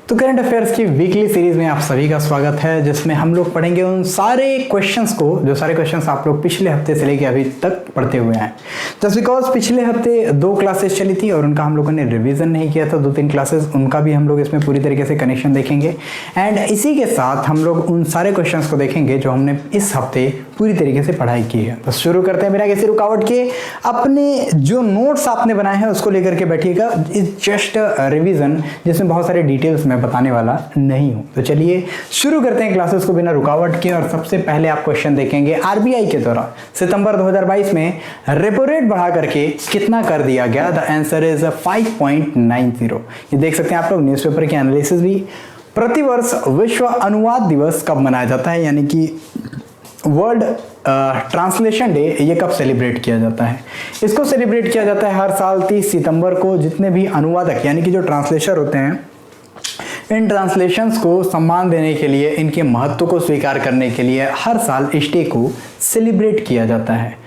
तो current affairs की weekly series में आप सभी का स्वागत है, जिसमें हम लोग पढ़ेंगे उन सारे क्वेश्चंस को जो सारे क्वेश्चंस आप लोग पिछले हफ्ते से लेके अभी तक पढ़ते हुए हैं। जस्ट बिकॉज पिछले हफ्ते 2 क्लासेस चली थी और उनका हम लोगों ने रिवीजन नहीं किया था, 2-3 क्लासेस, उनका भी हम लोग इसमें पूरी तरीके से कनेक्शन देखेंगे। एंड इसी के साथ हम लोग उन सारे क्वेश्चंस को देखेंगे जो हमने इस हफ्ते पूरी तरीके से पढ़ाई की है। तो शुरू करते हैं बिना किसी रुकावट के। अपने जो नोट्स आपने बनाए हैं उसको लेकर के बैठिएगा। इस जस्ट रिवीजन जिसमें बहुत सारे डिटेल्स मैं बताने वाला नहीं हूं। तो चलिए शुरू करते हैं क्लासेस को बिना रुकावट के। और सबसे पहले आप क्वेश्चन देखेंगे आरबीआई के द्वारा सितंबर 2022 में रेपो रेट बढ़ा करके कितना कर दिया गया। The answer is 5.90। ये देख सकते हैं आप लोग न्यूज़पेपर के एनालिसिस भी। प्रतिवर्ष विश्व अनुवाद दिवस कब मनाया जाता है, यानी कि वर्ल्ड ट्रांसलेशन डे, ये कब सेलिब्रेट किया जाता है? इसको सेलिब्रेट किया जाता है हर साल 30 सितंबर को। जितने भी अनुवादक यानी कि जो ट्रांसलेटर होते हैं, इन ट्रांसलेशंस को सम्मान देने के लिए, इनके महत्व को स्वीकार करने के लिए हर साल इस डे को सेलिब्रेट किया जाता है।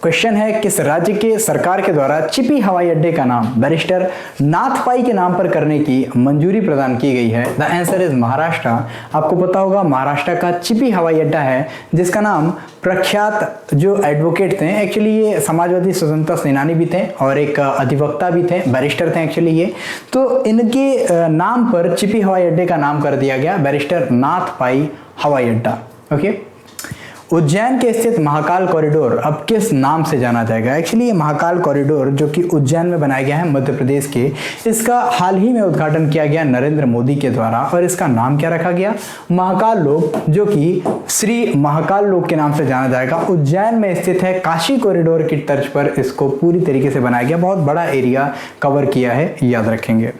क्वेश्चन है, किस राज्य के सरकार के द्वारा चिपी हवाई अड्डे का नाम बैरिस्टर नाथ पाई के नाम पर करने की मंजूरी प्रदान की गई है? The answer is Maharashtra. आपको पता होगा महाराष्ट्र का चिपी हवाई अड्डा है, जिसका नाम प्रख्यात जो एडवोकेट थे, एक्चुअली ये समाजवादी स्वतंत्रता सेनानी भी थे और एक अधिवक्ता भी थे, बैरिस्टर थे एक्चुअली ये। तो इनके नाम पर चिपी हवाई अड्डे का नाम कर दिया गया बैरिस्टर नाथ पाई हवाई अड्डा। ओके। उज्जैन के स्थित महाकाल कॉरिडोर अब किस नाम से जाना जाएगा? एक्चुअली ये महाकाल कॉरिडोर जो कि उज्जैन में बनाया गया है मध्य प्रदेश के, इसका हाल ही में उद्घाटन किया गया नरेंद्र मोदी के द्वारा। और इसका नाम क्या रखा गया? महाकाल लोक, जो कि श्री महाकाल लोक के नाम से जाना जाएगा। उज्जैन में स्थित है। काशी कॉरिडोर की तर्ज पर इसको पूरी तरीके से बनाया गया। बहुत बड़ा एरिया कवर किया है, याद रखेंगे।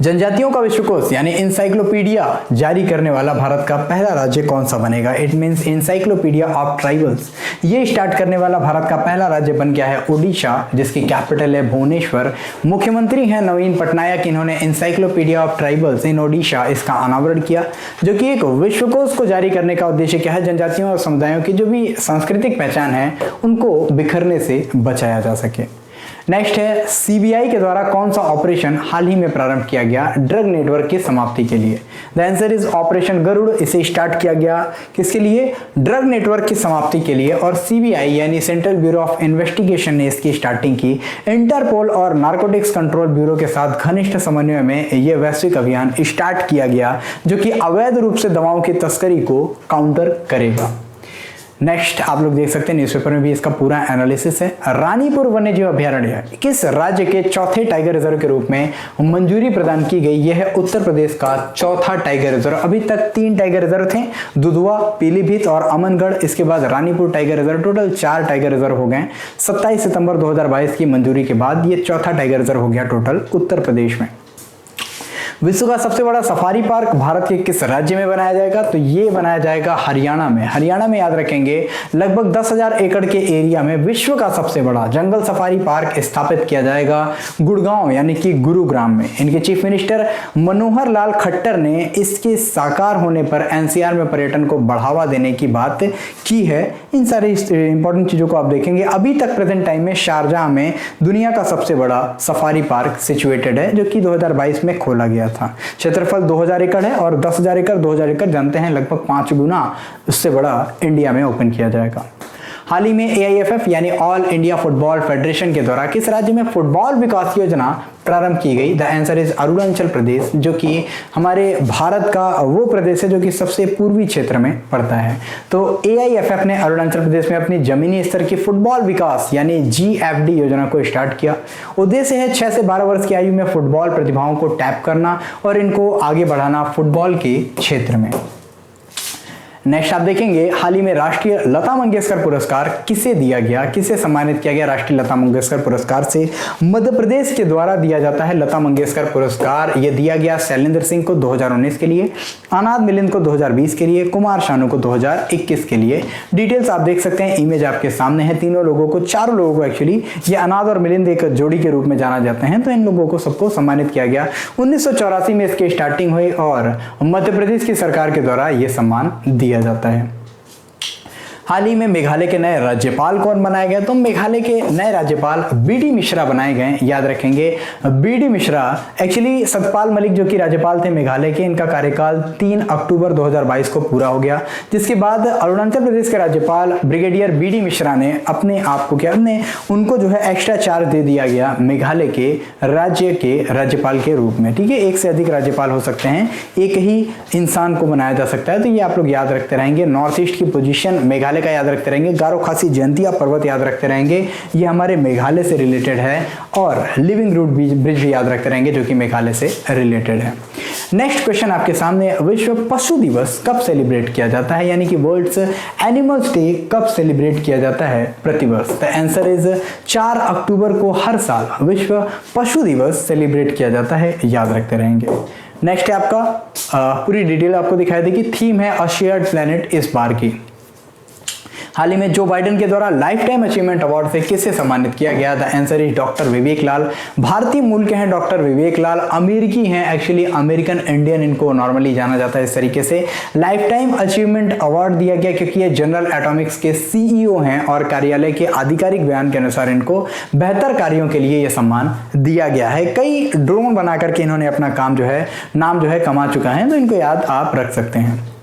जनजातियों का विश्वकोश यानी इंसाइक्लोपीडिया जारी करने वाला भारत का पहला राज्य कौन सा बनेगा? It means encyclopedia of tribals. ये स्टार्ट करने वाला भारत का पहला राज्य बन गया है ओडिशा, जिसकी कैपिटल है भुवनेश्वर। मुख्यमंत्री हैं नवीन पटनायक। इन्होंने encyclopedia of tribals in Odisha इसका अनावरण किया, जो कि एक विश्वकोश को जारी करने का उद्देश्य क्या है? जनजातियों और समुदायों की जो भी सांस्कृतिक पहचान है उनको बिखरने से बचाया जा सके। नेक्स्ट है, सीबीआई के द्वारा कौन सा ऑपरेशन हाल ही में प्रारंभ किया गया ड्रग नेटवर्क की समाप्ति के लिए? The answer is operation Garuda. इसे स्टार्ट किया गया किसके लिए? ड्रग नेटवर्क की समाप्ति के लिए। और सीबीआई यानी सेंट्रल ब्यूरो ऑफ इन्वेस्टिगेशन ने इसकी स्टार्टिंग की इंटरपोल और नार्कोटिक्स कंट्रोल ब्यूरो के साथ घनिष्ठ समन्वय में यह वैश्विक अभियान स्टार्ट किया गया, जो कि अवैध रूप से दवाओं की तस्करी को काउंटर करेगा। नेक्स्ट आप लोग देख सकते हैं न्यूज़पेपर में भी इसका पूरा एनालिसिस है। रानीपुर वन्यजीव अभयारण्य किस राज्य के चौथे टाइगर रिजर्व के रूप में मंजूरी प्रदान की गई? यह है उत्तर प्रदेश का चौथा टाइगर रिजर्व। अभी तक 3 टाइगर रिजर्व थे, दुधवा, पीलीभीत और अमनगढ़। इसके बाद Ranipur tiger reserve, total 4 tiger reserve हो गए। 27 सितंबर 2022 की मंजूरी के बाद ये चौथा टाइगर रिजर्व हो गया टोटल उत्तर प्रदेश में। विश्व का सबसे बड़ा सफारी पार्क भारत के किस राज्य में बनाया जाएगा? तो ये बनाया जाएगा हरियाणा में। हरियाणा में याद रखेंगे लगभग 10,000 एकड़ के एरिया में विश्व का सबसे बड़ा जंगल सफारी पार्क स्थापित किया जाएगा गुड़गांव यानी कि गुरुग्राम में। इनके चीफ मिनिस्टर मनोहर लाल खट्टर ने इसके साकार होने पर एनसीआर में पर्यटन को बढ़ावा देने की बात की है। इन सारी इंपॉर्टेंट चीजों को आप देखेंगे। अभी तक प्रेजेंट टाइम में शारजाह में दुनिया का सबसे बड़ा सफारी पार्क सिचुएटेड है, जो कि 2022 में खोला गया था। क्षेत्रफल 2000 एकड़ है और 10,000 एकड़ 2000 एकड़ जानते हैं लगभग 5 गुना उससे बड़ा इंडिया में ओपन किया जाएगा। हाल ही में AIFF यानी ऑल इंडिया फुटबॉल फेडरेशन के द्वारा किस राज्य में फुटबॉल विकास योजना प्रारंभ की गई? The answer is Arunachal Pradesh, जो कि हमारे भारत का वो प्रदेश है जो कि सबसे पूर्वी क्षेत्र में पड़ता है। तो AIFF ने अरुणाचल प्रदेश में अपनी जमीनी स्तर की फुटबॉल विकास यानी GFD योजना को स्टार्ट किया। उद्देश्य है 6 से 12 वर्ष की आयु में फुटबॉल प्रतिभाओं को टैप करना और इनको आगे बढ़ाना फुटबॉल के क्षेत्र में। नेक्स्ट आप देखेंगे हाल ही में राष्ट्रीय लता मंगेशकर पुरस्कार किसे दिया गया, किसे सम्मानित किया गया? राष्ट्रीय लता मंगेशकर पुरस्कार से मध्य प्रदेश के द्वारा दिया जाता है लता मंगेशकर पुरस्कार। ये दिया गया शैलेंद्र सिंह को 2019 के लिए, अनाद मिलिंद को 2020 के लिए, कुमार शानू को 2021 के लिए। डिटेल्स आप देख सकते हैं, इमेज आपके सामने है। तीनों लोगों को, चारों लोगों को एक्चुअली, ये अनाद और मिलिंद एक जोड़ी के रूप में जाना जाते हैं, तो इन लोगों को सबको सम्मानित किया गया। 1984 में इसकी स्टार्टिंग हुई और मध्य प्रदेश की सरकार के द्वारा यह सम्मान दिया जाता है। हाल ही में मेघालय के नए राज्यपाल कौन बनाए गए? तो मेघालय के नए राज्यपाल बीडी मिश्रा बनाए गए। याद रखेंगे बीडी मिश्रा। एक्चुअली सतपाल मलिक जो कि राज्यपाल थे मेघालय के, इनका कार्यकाल 3 अक्टूबर 2022 को पूरा हो गया, जिसके बाद अरुणाचल प्रदेश के राज्यपाल ब्रिगेडियर बीडी मिश्रा ने अपने आप को उनको जो है एक्स्ट्रा चार्ज दे दिया गया मेघालय के राज्य के राज्यपाल के रूप में। ठीक है, एक से अधिक राज्यपाल हो सकते हैं, एक ही इंसान को बनाया जा सकता है, तो ये आप लोग याद रखते रहेंगे। नॉर्थ ईस्ट की पोजीशन मेघालय का याद रखते रहेंगे। गारो खासी जयंतिया पर्वत याद रखते रहेंगे, ये हमारे मेघालय से रिलेटेड है। और लिविंग रूट ब्रिज भी याद रखते रहेंगे जो कि मेघालय से रिलेटेड है। नेक्स्ट क्वेश्चन आपके सामने, विश्व पशु दिवस कब सेलिब्रेट किया जाता है, यानी कि वर्ल्ड्स एनिमल्स डे कब सेलिब्रेट किया जाता है प्रतिवर्ष? द आंसर इज 4 अक्टूबर को हर साल विश्व पशु दिवस सेलिब्रेट किया जाता है, याद रखते रहेंगे। नेक्स्ट है आपका पूरी डिटेल आपको दिखाई देगी। थीम है अ शेयर्ड प्लेनेट इस बार की। हाल ही में जो बाइडेन के द्वारा लाइफ टाइम अचीवमेंट अवार्ड से किसे सम्मानित किया गया? द आंसर इज डॉक्टर विवेक लाल। भारतीय मूल के हैं डॉक्टर विवेक लाल, अमेरिकी हैं, एक्चुअली अमेरिकन इंडियन इनको नॉर्मली जाना जाता है इस तरीके से। लाइफ टाइम अचीवमेंट अवार्ड दिया गया क्योंकि ये जनरल एटॉमिक्स के सीईओ हैं और कार्यालय के आधिकारिक बयान के अनुसार इनको बेहतर कार्यों के लिए यह सम्मान दिया गया है। कई ड्रोन बना करके इन्होंने अपना नाम जो है कमा चुका है, तो इनको याद आप रख सकते हैं।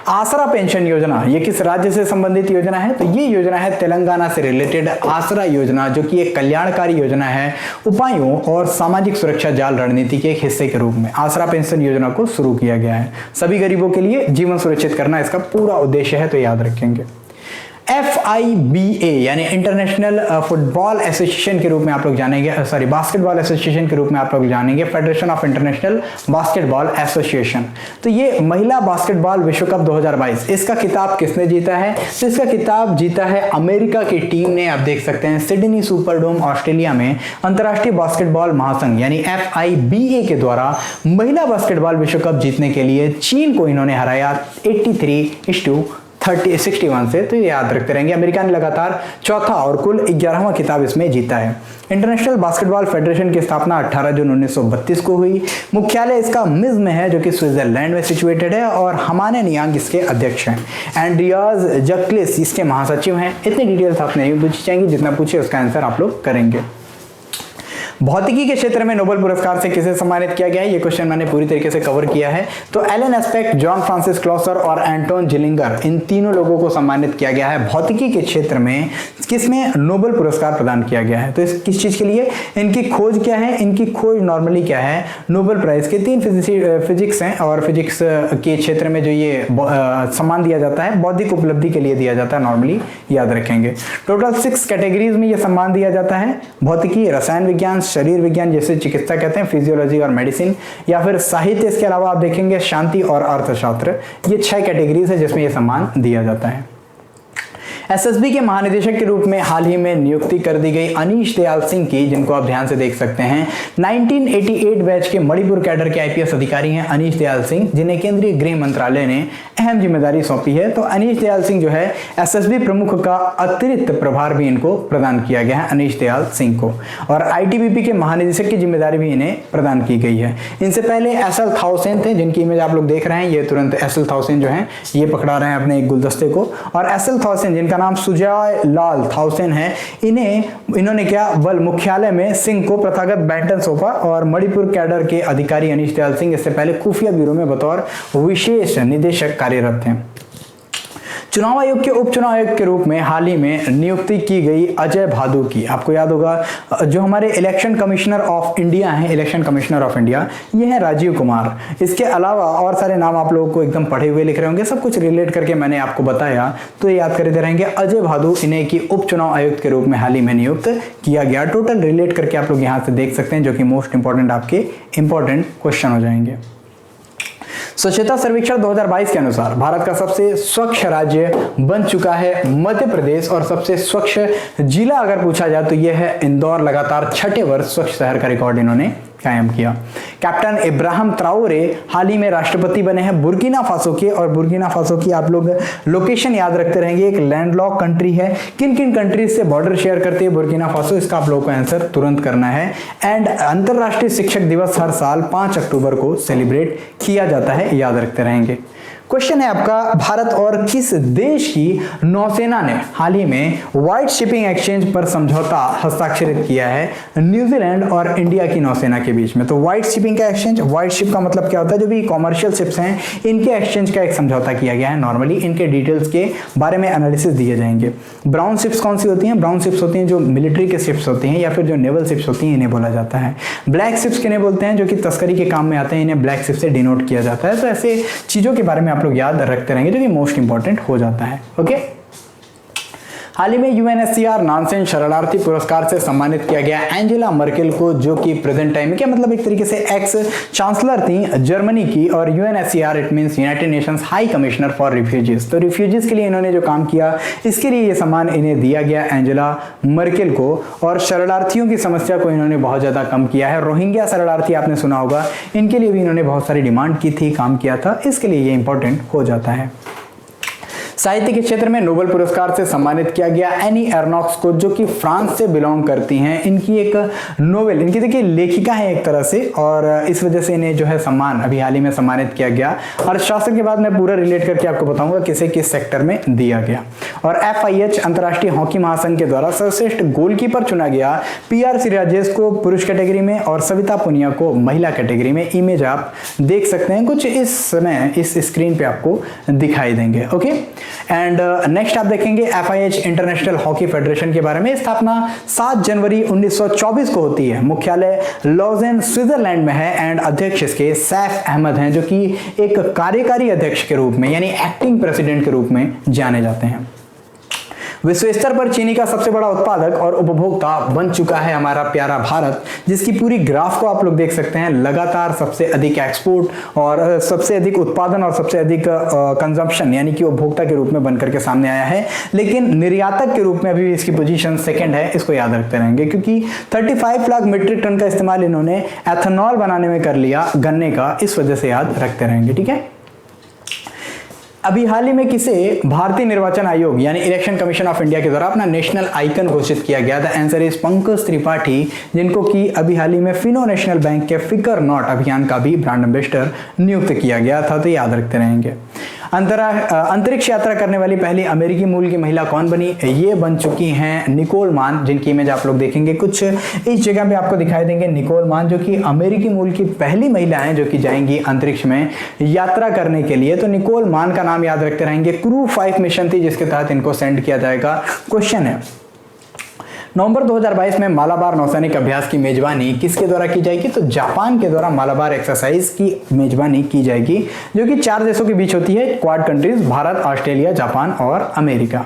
आसरा पेंशन योजना, ये किस राज्य से संबंधित योजना है? तो ये योजना है तेलंगाना से रिलेटेड आसरा योजना, जो कि एक कल्याणकारी योजना है उपायों और सामाजिक सुरक्षा जाल रणनीति के एक हिस्से के रूप में आसरा पेंशन योजना को शुरू किया गया है। सभी गरीबों के लिए जीवन सुरक्षित करना इसका पूरा उद्देश्य है, तो याद रखेंगे। FIBA यानी इंटरनेशनल फुटबॉल एसोसिएशन के रूप में आप लोग जानेंगे, बास्केटबॉल एसोसिएशन के रूप में आप लोग जानेंगे, federation of international basketball association. तो ये महिला बास्केटबॉल विश्व कप 2022, इसका खिताब किसने जीता है? तो इसका खिताब जीता है अमेरिका की टीम ने। आप देख सकते हैं सिडनी सुपरडोम ऑस्ट्रेलिया में अंतर्राष्ट्रीय बास्केटबॉल महासंघ यानी FIBA के द्वारा महिला बास्केटबॉल विश्व कप जीतने के लिए चीन को इन्होंने हराया 83-61 से, तो ये याद रखते रहेंगे। अमेरिका ने लगातार चौथा और कुल 11वां खिताब इसमें जीता है। इंटरनेशनल बास्केटबॉल फेडरेशन की स्थापना 18 जून 1932 को हुई। मुख्यालय इसका मिज में है जो कि स्विट्जरलैंड में सिचुएटेड है और हमाने नियांग इसके अध्यक्ष हैं। एंड्रियाज जक्लिस इसके महासचिव हैं। इतनी डिटेल्स आप नहीं पूछी जाएंगी, जितना पूछे उसका आंसर आप लोग करेंगे। भौतिकी के क्षेत्र में नोबेल पुरस्कार से किसे सम्मानित किया गया है? ये क्वेश्चन मैंने पूरी तरीके से कवर किया है। तो एलन एस्पेक्ट, जॉन फ्रांसिस क्लॉसर और एंटोन जिलिंगर, इन तीनों लोगों को सम्मानित किया गया है भौतिकी के क्षेत्र में। किसमें नोबेल पुरस्कार प्रदान किया गया है? तो इस किस चीज के लिए? इनकी खोज क्या है? इनकी खोज नॉर्मली क्या है? नोबेल प्राइज के 3 फिजिक्स हैं और फिजिक्स के क्षेत्र में जो ये सम्मान दिया जाता है बौद्धिक उपलब्धि के लिए दिया जाता है, नॉर्मली याद रखेंगे। टोटल 6 कैटेगरीज में ये सम्मान दिया जाता है। भौतिकी, रसायन विज्ञान, शरीर विज्ञान जैसे चिकित्सा कहते हैं, फिजियोलॉजी और मेडिसिन, या फिर साहित्य। इसके अलावा आप देखेंगे शांति और अर्थशास्त्र। ये 6 कैटेगरीज है जिसमें यह सम्मान दिया जाता है। एसएसबी के महानिदेशक के रूप में हाल ही में नियुक्ति कर दी गई अनीश दयाल सिंह की, जिनको आप ध्यान से देख सकते हैं। 1988 बैच के मणिपुर कैडर के आईपीएस अधिकारी हैं अनीश दयाल सिंह, जिन्हें केंद्रीय गृह मंत्रालय ने अहम जिम्मेदारी सौंपी है। तो अनीश दयाल सिंह जो है एसएसबी प्रमुख का अतिरिक्त प्रभार भी इनको प्रदान किया गया है अनीश दयाल सिंह को, और आईटीबीपी के महानिदेशक की जिम्मेदारी भी इन्हें प्रदान की गई है। इनसे पहले एसएल थाउसेन थे, जिनकी इमेज आप लोग देख रहे हैं। ये तुरंत एसएल थाउसेन जो है ये पकड़ा रहे हैं अपने एक गुलदस्ते को, और एसएल थाउसेन जिनका नाम सुजय लाल थाउसेन है, इन्होंने क्या बल मुख्यालय में सिंह को प्रथागत बैटन सौंपा। और मणिपुर कैडर के अधिकारी अनीश दयाल सिंह इससे पहले खुफिया ब्यूरो में बतौर विशेष निदेशक कार्यरत थे। चुनाव आयोग के उपचुनाव आयुक्त के रूप में हाल ही में नियुक्ति की गई अजय भादु की। आपको याद होगा जो हमारे इलेक्शन कमिश्नर ऑफ इंडिया हैं, इलेक्शन कमिश्नर ऑफ इंडिया, ये हैं राजीव कुमार। इसके अलावा और सारे नाम आप लोगों को एकदम पढ़े हुए लिख रहे होंगे, सब कुछ रिलेट करके मैंने आपको बताया, तो ये याद करते रहेंगे। अजय भादु, इन्हें की उपचुनाव आयुक्त के रूप में हाल ही में नियुक्त किया गया। टोटल रिलेट करके आप लोग यहाँ से देख सकते हैं, जो कि मोस्ट इंपॉर्टेंट आपके इंपॉर्टेंट क्वेश्चन हो जाएंगे। स्वच्छता सर्वेक्षण 2022 के अनुसार भारत का सबसे स्वच्छ राज्य बन चुका है मध्य प्रदेश, और सबसे स्वच्छ जिला अगर पूछा जाए तो यह है इंदौर। लगातार 6ठे वर्ष स्वच्छ शहर का रिकॉर्ड इन्होंने कायम किया। कैप्टन इब्राहिम ट्राओरे हाल ही में राष्ट्रपति बने हैं बुर्किना फासो के, और बुर्किना फासो की आप लोग लोकेशन याद रखते रहेंगे, एक लैंडलॉक कंट्री है। किन किन कंट्रीज से बॉर्डर शेयर करती है बुर्किना फासो, इसका आप लोगों को आंसर तुरंत करना है। एंड अंतरराष्ट्रीय शिक्षक दिवस हर साल 5 अक्टूबर को सेलिब्रेट किया जाता है, याद रखते रहेंगे। क्वेश्चन है आपका, भारत और किस देश की नौसेना ने हाल ही में व्हाइट शिपिंग एक्सचेंज पर समझौता हस्ताक्षरित किया है न्यूजीलैंड और इंडिया की नौसेना के बीच में? तो व्हाइट शिपिंग का एक्सचेंज, व्हाइट शिप का मतलब क्या होता है? जो भी कॉमर्शियल शिप्स हैं इनके एक्सचेंज का एक समझौता किया गया है। नॉर्मली इनके डिटेल्स के बारे में एनालिसिस दिए जाएंगे। ब्राउन शिप्स कौन सी होती हैं? ब्राउन शिप्स होती हैं जो मिलिट्री के शिप्स होती हैं या फिर जो नेवल शिप्स होती हैं, इन्हें बोला जाता है। ब्लैक शिप्स किन्हें बोलते हैं? जो कि तस्करी के काम में आते हैं, इन्हें ब्लैक शिप से डिनोट किया जाता है। तो ऐसे चीजों के बारे में आप लोग याद रखते रहेंगे जो कि मोस्ट इंपॉर्टेंट हो जाता है। ओके, हाल ही में यूएनएचसीआर नानसेन शरणार्थी पुरस्कार से सम्मानित किया गया एंजेला मर्केल को, जो कि प्रेजेंट टाइम में क्या मतलब एक तरीके से एक्स चांसलर थी जर्मनी की, और UNHCR it means United Nations high commissioner for refugees. तो रिफ्यूजीज के लिए इन्होंने जो काम किया इसके लिए ये सम्मान इन्हें दिया गया एंजेला मर्केल को। और शरणार्थियों की समस्या को इन्होंने बहुत ज्यादा कम किया है। रोहिंग्या शरणार्थी आपने सुना होगा, इनके लिए भी इन्होंने बहुत सारी डिमांड की थी, काम किया था, इसके लिए ये इंपॉर्टेंट हो जाता है। साहित्य के क्षेत्र में नोबेल पुरस्कार से सम्मानित किया गया एनी एर्नॉक्स को, जो कि फ्रांस से बिलोंग करती हैं। इनकी एक नोवेल, इनकी देखिए लेखिका है एक तरह से, और इस वजह से इन्हें जो है सम्मान अभी हाल ही में सम्मानित किया गया। अर्थशास्त्र के बाद मैं पूरा रिलेट करके आपको बताऊंगा किसे किस सेक्टर में दिया गया। और FIH अंतर्राष्ट्रीय हॉकी महासंघ के द्वारा सर्वश्रेष्ठ गोलकीपर चुना गया PR सिराजेस को पुरुष कैटेगरी में और सविता पुनिया को महिला कैटेगरी में। इमेज आप देख सकते हैं, कुछ इस समय इस स्क्रीन पे आपको दिखाई देंगे। ओके, एंड नेक्स्ट आप देखेंगे FIH इंटरनेशनल हॉकी फेडरेशन के बारे में। स्थापना 7 जनवरी 1924 को होती है। मुख्यालय लॉजेन स्विट्जरलैंड में है एंड अध्यक्ष इसके सैफ अहमद हैं, जो कि एक कार्यकारी अध्यक्ष के रूप में यानी एक्टिंग प्रेसिडेंट के रूप में जाने जाते हैं। विश्व स्तर पर चीनी का सबसे बड़ा उत्पादक और उपभोक्ता बन चुका है हमारा प्यारा भारत, जिसकी पूरी ग्राफ को आप लोग देख सकते हैं। लगातार सबसे अधिक एक्सपोर्ट और सबसे अधिक उत्पादन और सबसे अधिक कंजम्पशन यानी कि उपभोक्ता के रूप में बनकर के सामने आया है। लेकिन निर्यातक के रूप में अभी इसकी पोजीशन सेकंड है, इसको याद रखते रहेंगे, क्योंकि 35 लाख मीट्रिक टन का इस्तेमाल इन्होंने एथेनॉल बनाने में कर लिया गन्ने का, इस वजह से याद रखते रहेंगे। ठीक है, अभी हाल ही में किसे भारतीय निर्वाचन आयोग यानी इलेक्शन कमीशन ऑफ इंडिया के द्वारा अपना नेशनल आइकन घोषित किया गया? The answer is Pankaj Tripathi, जिनको कि अभी हाल ही में फिनो नेशनल बैंक के फिकर नॉट अभियान का भी ब्रांड एम्बेसडर नियुक्त किया गया था। तो याद रखते रहेंगे। अंतरिक्ष यात्रा करने वाली पहली अमेरिकी मूल की महिला कौन बनी? ये बन चुकी हैं निकोल मान, जिनकी इमेज आप लोग देखेंगे कुछ इस जगह पे आपको दिखाई देंगे। निकोल मान जो कि अमेरिकी मूल की पहली महिला हैं जो कि जाएंगी अंतरिक्ष में यात्रा करने के लिए। तो निकोल मान का नाम याद रखते रहेंगे। क्रू 5 मिशन थी जिसके तहत इनको सेंड किया जाएगा। क्वेश्चन है, नवंबर 2022 में मालाबार नौसैनिक अभ्यास की मेजबानी किसके द्वारा की जाएगी? तो जापान के द्वारा मालाबार एक्सरसाइज की मेजबानी की जाएगी, जो कि 4 देशों के बीच होती है, quad countries, Bharat, Australia, Japan और अमेरिका।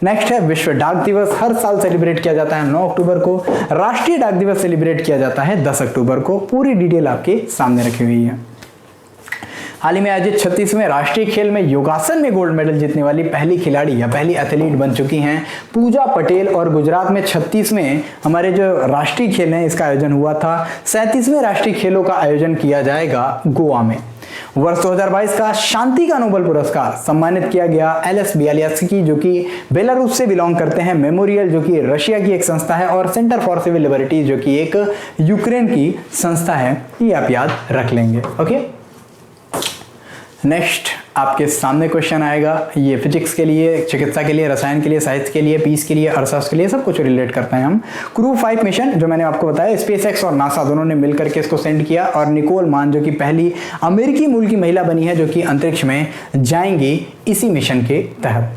नेक्स्ट है विश्व डाक दिवस। हर साल सेलिब्रेट किया जाता है 9 अक्टूबर को। राष्ट्रीय डाक दिवस सेलिब्रेट किया जाता है 10 अक्टूबर को। पूरी डिटेल आपके सामने रखी हुई है। हाल ही में आयोजित 36वें राष्ट्रीय खेल में योगासन में गोल्ड मेडल जीतने वाली पहली खिलाड़ी या पहली एथलीट बन चुकी हैं पूजा पटेल। और गुजरात में 36वें हमारे जो राष्ट्रीय खेल हैं इसका आयोजन हुआ था। 37वें राष्ट्रीय खेलों का आयोजन किया जाएगा गोवा में। वर्ष 2022 का शांति का नोबेल पुरस्कार सम्मानित किया गया LS बियालियात्स्की, जो कि बेलारूस से बिलोंग करते हैं। मेमोरियल जो कि रशिया की एक संस्था है, और सेंटर फॉर सिविल लिबर्टीज जो कि एक यूक्रेन की संस्था है। ये आप याद रख लेंगे। ओके, नेक्स्ट आपके सामने क्वेश्चन आएगा। ये फिजिक्स के लिए, चिकित्सा के लिए, रसायन के लिए, साहित्य के लिए, पीस के लिए, अर्थशास्त्र के लिए, सब कुछ रिलेट करते हैं हम। क्रू 5 मिशन जो मैंने आपको बताया, SpaceX और नासा दोनों ने मिलकर के इसको सेंड किया। और निकोल मान जो कि पहली अमेरिकी मूल की महिला बनी है जो कि अंतरिक्ष में जाएंगी इसी मिशन के तहत।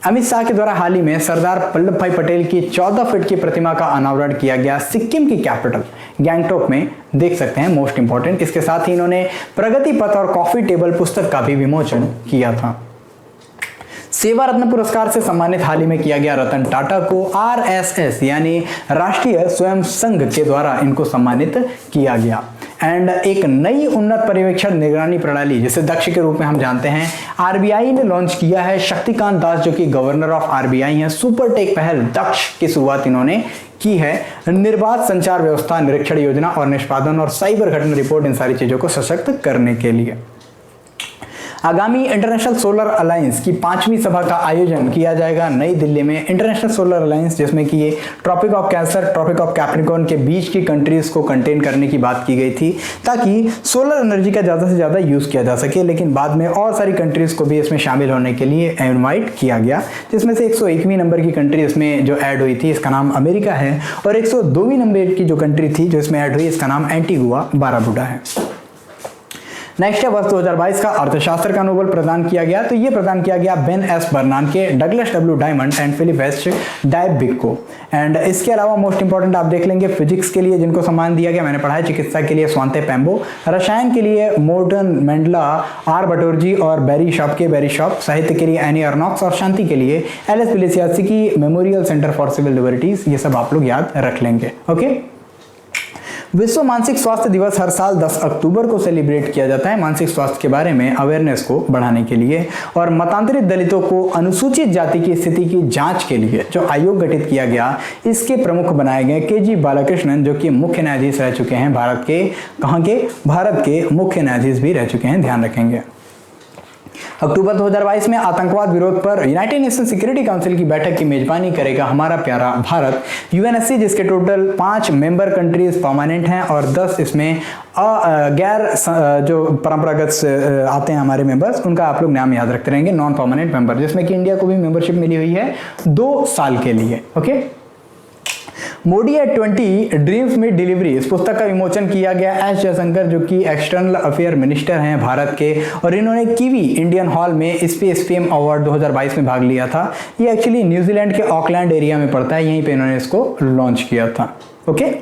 अमित शाह के द्वारा हाल ही में सरदार वल्लभ भाई पटेल की 14 फीट की प्रतिमा का अनावरण किया गया सिक्किम की कैपिटल गैंगटॉक में, देख सकते हैं, मोस्ट इंपॉर्टेंट। इसके साथ ही इन्होंने प्रगति पथ और कॉफी टेबल पुस्तक का भी विमोचन किया था। सेवा रत्न पुरस्कार से सम्मानित हाल ही में किया गया रतन टाटा को RSS यानी राष्ट्रीय स्वयं संघ के द्वारा इनको सम्मानित किया गया। एंड एक नई उन्नत पर्यवेक्षण निगरानी प्रणाली जिसे दक्ष के रूप में हम जानते हैं, RBI ने लॉन्च किया है। शक्तिकांत दास जो कि गवर्नर ऑफ RBI हैं, सुपर टेक पहल दक्ष की शुरुआत इन्होंने की है। निर्बाध संचार व्यवस्था, निरीक्षण योजना और निष्पादन और साइबर घटना रिपोर्ट, इन सारी चीजों को सशक्त करने के लिए। आगामी इंटरनेशनल सोलर अलायंस की 5वीं सभा का आयोजन किया जाएगा नई दिल्ली में। इंटरनेशनल सोलर अलायंस जिसमें कि ये tropic of cancer, tropic of Capricorn के बीच की कंट्रीज को कंटेन करने की बात की गई थी ताकि सोलर एनर्जी का ज़्यादा से ज़्यादा यूज़ किया जा सके, लेकिन बाद में और सारी कंट्रीज को भी इसमें शामिल होने के लिए इनवाइट किया गया, जिसमें से 101वीं नंबर की कंट्री इसमें जो ऐड हुई थी इसका नाम अमेरिका है, और 102वीं नंबर की जो कंट्री थी जो इसमें ऐड हुई इसका नाम एंटीगुआ बाराबुडा है। नेक्स्ट है वर्ष 2022 का अर्थशास्त्र का नोबेल प्रदान किया गया, तो ये प्रदान किया गया Ben S Bernanke, Douglas W Diamond and Philip H Dybvig को। एंड इसके अलावा मोस्ट इंपॉर्टेंट आप देख लेंगे फिजिक्स के लिए जिनको सम्मान दिया गया, मैंने पढ़ा है, चिकित्सा के लिए स्वांते पेम्बो, रसायन के लिए मोर्टन मेंडला, आर बटोरजी और बैरी शॉप, साहित्य के लिए एनी अर्नॉक्स और शांति के लिए एल एस पिलेसियासी की memorial centre for civil liberties. ये सब आप लोग याद रख लेंगे। ओके, विश्व मानसिक स्वास्थ्य दिवस हर साल 10 अक्टूबर को सेलिब्रेट किया जाता है मानसिक स्वास्थ्य के बारे में अवेयरनेस को बढ़ाने के लिए, और मतांतरित दलितों को अनुसूचित जाति की स्थिति की जांच के लिए जो आयोग गठित किया गया इसके प्रमुख बनाए गए के.जी. बालाकृष्णन, जो कि मुख्य न्यायाधीश रह चुके हैं भारत के, कहां के, भारत के मुख्य न्यायाधीश भी रह चुके हैं, ध्यान रखेंगे। अक्टूबर 2022 में आतंकवाद विरोध पर यूनाइटेड नेशन सिक्योरिटी काउंसिल की बैठक की मेजबानी करेगा हमारा प्यारा भारत, यूएनएससी, जिसके टोटल 5 मेंबर कंट्रीज परमानेंट हैं और 10 इसमें गैर जो परंपरागत आते हैं हमारे मेंबर्स, उनका आप लोग नाम याद रखते रहेंगे, नॉन परमानेंट मेंबर, जिसमें कि इंडिया को भी मेंबरशिप मिली हुई है 2 साल के लिए। ओके, मोदी एट 20 ड्रीम्स में डिलीवरी, इस पुस्तक का विमोचन किया गया एस जयशंकर, जो कि एक्सटर्नल अफेयर मिनिस्टर हैं भारत के, और इन्होंने कीवी इंडियन हॉल में स्पेस फेम अवार्ड 2022 में भाग लिया था। ये एक्चुअली न्यूजीलैंड के ऑकलैंड एरिया में पड़ता है, यहीं पे इन्होंने इसको लॉन्च किया था। ओके,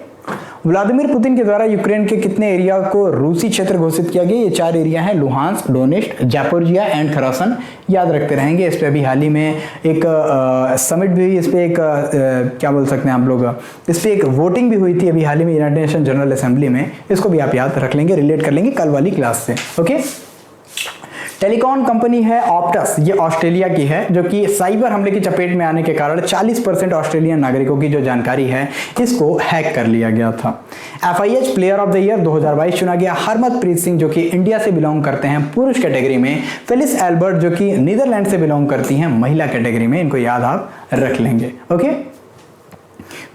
व्लादिमीर पुतिन के द्वारा यूक्रेन के कितने एरिया को रूसी क्षेत्र घोषित किया गया? ये 4 एरिया हैं, लुहांस्क, डोनेट्स्क, जापोरिजिया एंड खरासन, याद रखते रहेंगे। इस पे अभी हाल ही में एक समिट भी हुई, इस पे एक क्या बोल सकते हैं आप लोग, इस पे एक वोटिंग भी हुई थी अभी हाल ही में यूनाइटेड नेशन जनरल असेंबली में, इसको भी आप याद रख लेंगे, रिलेट कर लेंगे कल वाली क्लास से। ओके, टेलीकॉम कंपनी है ऑप्टस, ये ऑस्ट्रेलिया की है, जो कि साइबर हमले की चपेट में आने के कारण 40% ऑस्ट्रेलियन नागरिकों की जो जानकारी है इसको हैक कर लिया गया था। FIH player of the year 2022 चुना गया हरमनप्रीत सिंह, जो कि इंडिया से बिलोंग करते हैं पुरुष कैटेगरी में, फेलिस एल्बर्ट, जो कि नीदरलैंड से बिलोंग करती हैं महिला कैटेगरी में, इनको याद आप रख लेंगे। ओके,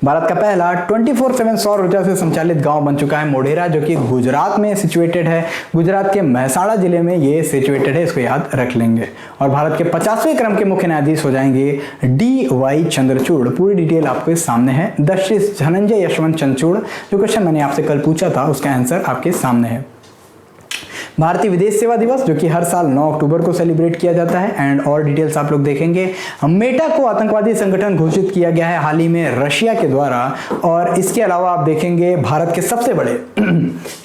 भारत का पहला 24/7 सौर ऊर्जा से संचालित गांव बन चुका है मोढेरा, जो कि गुजरात में सिचुएटेड है, गुजरात के महसाणा जिले में ये सिचुएटेड है, इसको याद रख लेंगे। और भारत के 50वें क्रम के मुख्य न्यायाधीश हो जाएंगे DY चंद्रचूड़, पूरी डिटेल आपके सामने है। जस्टिस धनंजय यशवंत चंद्रचूड़, जो क्वेश्चन मैंने आपसे कल पूछा था उसका आंसर आपके सामने है। भारतीय विदेश सेवा दिवस, जो कि हर साल 9 अक्टूबर को सेलिब्रेट किया जाता है, एंड और डिटेल्स आप लोग देखेंगे। मेटा को आतंकवादी संगठन घोषित किया गया है हाल ही में रशिया के द्वारा, और इसके अलावा आप देखेंगे भारत के सबसे बड़े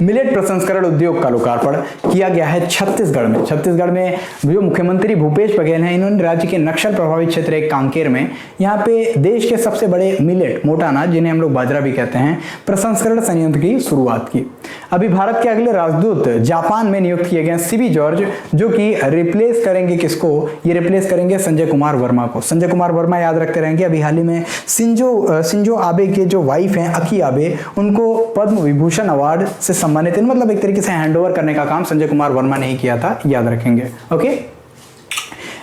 मिलेट प्रसंस्करण उद्योग का लोकार्पण किया गया है छत्तीसगढ़ में। छत्तीसगढ़ में जो मुख्यमंत्री भूपेश बघेल हैं, इन्होंने राज्य के नक्सल प्रभावित क्षेत्र एक कांकेर में, यहाँ पे देश के सबसे बड़े मिलेट, मोटा अनाज जिन्हें हम लोग बाजरा भी कहते हैं, प्रसंस्करण संयंत्र की शुरुआत की। अभी भारत के अगले राजदूत जापान में नियुक्त किए गए सीबी जॉर्ज, जो कि रिप्लेस करेंगे किसको? ये रिप्लेस करेंगे संजय कुमार वर्मा को। संजय कुमार वर्मा याद रखते रहेंगे, अभी हाल ही में शिंजो आबे के जो वाइफ हैं अकी आबे, उनको पद्म विभूषण अवार्ड से सम्मानित, मतलब एक तरीके से हैंडओवर करने का काम संजय कुमार वर्मा ने ही किया था, याद रखेंगे। ओके,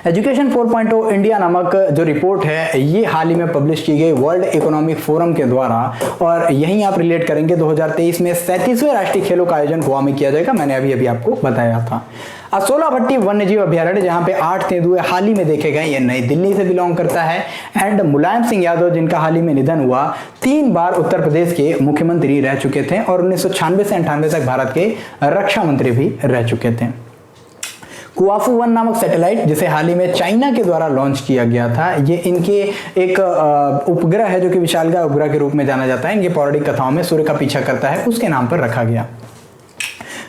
एजुकेशन 4.0 इंडिया नामक जो रिपोर्ट है ये हाल ही में पब्लिश की गई वर्ल्ड इकोनॉमिक फोरम के द्वारा, और यहीं आप रिलेट करेंगे 2023 में 37वें राष्ट्रीय खेलों का आयोजन गोवा में किया जाएगा, मैंने अभी आपको बताया था। असोला भट्टी वन्यजीव अभ्यारण्य, जहां पे 8 तेंदुए हाल ही में देखे गए, ये नई दिल्ली से बिलोंग करता है। एंड मुलायम सिंह यादव, जिनका हाल ही में निधन हुआ, 3 बार उत्तर प्रदेश के मुख्यमंत्री रह चुके थे और 1996 से 98 तक भारत के रक्षा मंत्री भी रह चुके थे। कुआफू 1 नामक सैटेलाइट, जिसे हाल ही में चाइना के द्वारा लॉन्च किया गया था, ये इनके एक उपग्रह है जो कि विशालकाय उपग्रह के रूप में जाना जाता है, इनके पौराणिक कथाओं में सूर्य का पीछा करता है, उसके नाम पर रखा गया।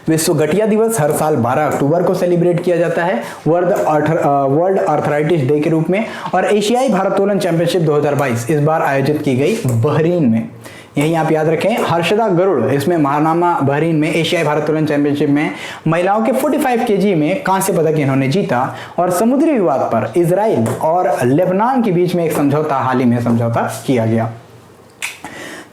विश्व गठिया दिवस हर साल 12 अक्टूबर को सेलिब्रेट किया जाता है वर्ल्ड आर्थराइटिस डे के रूप में, और एशियाई भारोत्तोलन चैंपियनशिप 2022 इस बार आयोजित की गई बहरीन में। यही आप याद रखें, हर्षदा गरुड़ इसमें महानामा बहरीन में एशियाई भारोत्तोलन चैंपियनशिप में महिलाओं के 45 kg में कांस्य पदक इन्होंने जीता। और समुद्री विवाद पर इजराइल और लेबनान के बीच में एक समझौता हाल ही में समझौता किया गया।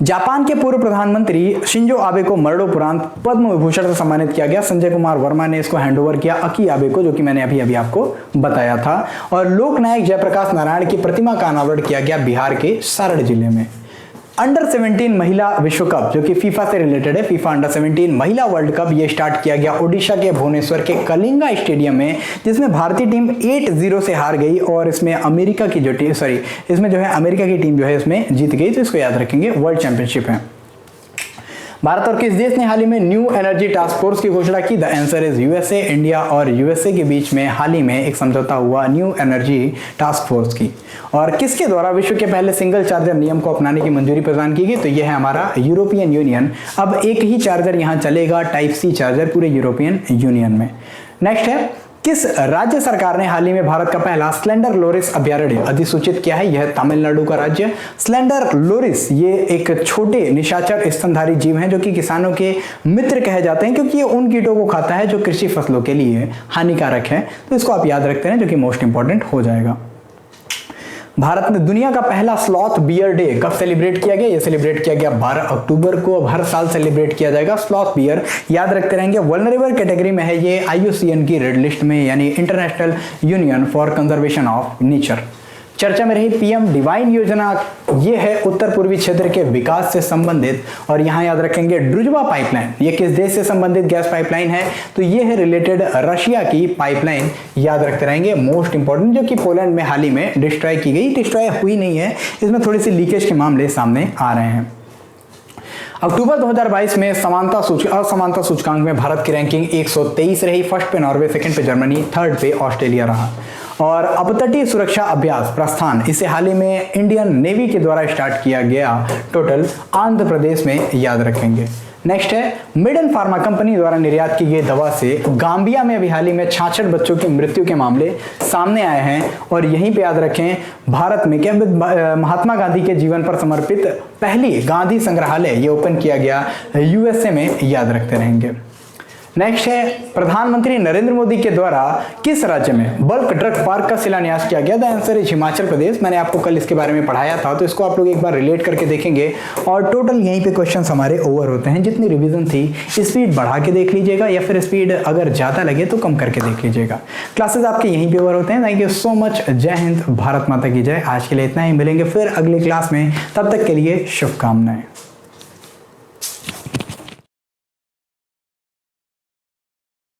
जापान के पूर्व प्रधानमंत्री शिंजो आबे को मरणोपरांत पद्म विभूषण से सम्मानित किया गया। संजय कुमार वर्मा ने इसको हैंडओवर किया अकी आबे को, जो कि मैंने अभी आपको बताया था। और लोकनायक जयप्रकाश नारायण की प्रतिमा का अनावरण किया गया बिहार के सारण जिले में। अंडर 17 महिला विश्व कप, जो कि फीफा से रिलेटेड है, फीफा अंडर 17 महिला वर्ल्ड कप, ये स्टार्ट किया गया ओडिशा के भुवनेश्वर के कलिंगा स्टेडियम में, जिसमें भारतीय टीम 8-0 से हार गई और इसमें अमेरिका की अमेरिका की टीम जो है इसमें जीत गई। तो इसको याद रखेंगे, वर्ल्ड चैंपियनशिप है। भारत और किस देश ने हाल ही में न्यू एनर्जी टास्क फोर्स की घोषणा की? The answer is USA. India और यूएसए के बीच में हाल ही में एक समझौता हुआ न्यू एनर्जी टास्क फोर्स की। और किसके द्वारा विश्व के पहले सिंगल चार्जर नियम को अपनाने की मंजूरी प्रदान की गई? तो यह है हमारा यूरोपियन यूनियन। अब एक ही चार्जर यहां चलेगा, टाइप सी चार्जर, पूरे यूरोपियन यूनियन में। नेक्स्ट है, किस राज्य सरकार ने हाल ही में भारत का पहला स्लेंडर लोरिस अभयारण्य अधिसूचित किया है? यह तमिलनाडु का राज्य। स्लेंडर लोरिस ये एक छोटे निशाचर स्तनधारी जीव हैं, जो कि किसानों के मित्र कहे जाते हैं, क्योंकि ये उन कीटों को खाता है जो कृषि फसलों के लिए हानिकारक है। तो इसको आप याद रखते हैं, जो कि मोस्ट इंपॉर्टेंट हो जाएगा। भारत में दुनिया का पहला स्लॉथ बियर डे कब सेलिब्रेट किया गया? यह सेलिब्रेट किया गया 12 अक्टूबर को। अब हर साल सेलिब्रेट किया जाएगा स्लॉथ बियर, याद रखते रहेंगे। वल्नरेबल कैटेगरी में है ये, IUCN की रेड लिस्ट में, यानी international union for conservation of nature. चर्चा में रही पीएम डिवाइन योजना, ये है उत्तर पूर्वी क्षेत्र के विकास से संबंधित। और यहां याद रखेंगे ड्रुजवा पाइपलाइन, ये किस देश से संबंधित गैस पाइपलाइन है? तो ये है रिलेटेड रशिया की पाइपलाइन, याद रखते रहेंगे, मोस्ट इंपॉर्टेंट, जो कि पोलैंड में हाल ही में डिस्ट्रॉय की गई। डिस्ट्रॉय हुई नहीं है, इसमें थोड़ी सी लीकेज के मामले सामने आ रहे हैं। अक्टूबर 2022 में असमानता सूचकांक में भारत की रैंकिंग 123 रही। फर्स्ट पे नॉर्वे, सेकंड पे जर्मनी, थर्ड पे ऑस्ट्रेलिया रहा। और अपतटीय सुरक्षा अभ्यास प्रस्थान, इसे हाल ही में इंडियन नेवी के द्वारा स्टार्ट किया गया, टोटल आंध्र प्रदेश में, याद रखेंगे। नेक्स्ट है, मेडन फार्मा कंपनी द्वारा निर्यात की गई दवा से गांबिया में अभी हाल ही में 66 बच्चों की मृत्यु के मामले सामने आए हैं। और यहीं पे याद रखें, भारत में क्या महात्मा गांधी के जीवन पर समर्पित पहली गांधी संग्रहालय ये ओपन किया गया यूएसए में, याद रखते रहेंगे। नेक्स्ट है, प्रधानमंत्री नरेंद्र मोदी के द्वारा किस राज्य में बल्क ड्रग पार्क का शिलान्यास किया गया? The answer is Himachal Pradesh. मैंने आपको कल इसके बारे में पढ़ाया था, तो इसको आप लोग एक बार रिलेट करके देखेंगे। और टोटल यहीं पे क्वेश्चंस हमारे ओवर होते हैं। जितनी रिवीजन थी, स्पीड बढ़ा के देख लीजिएगा, या फिर स्पीड अगर ज्यादा लगे तो कम करके देख लीजिएगा। क्लासेस आपके यहीं पे ओवर होते हैं। Thank you so much. जय हिंद, भारत माता की जय। आज के लिए इतना ही, मिलेंगे फिर अगली क्लास में, तब तक के लिए शुभकामनाएं।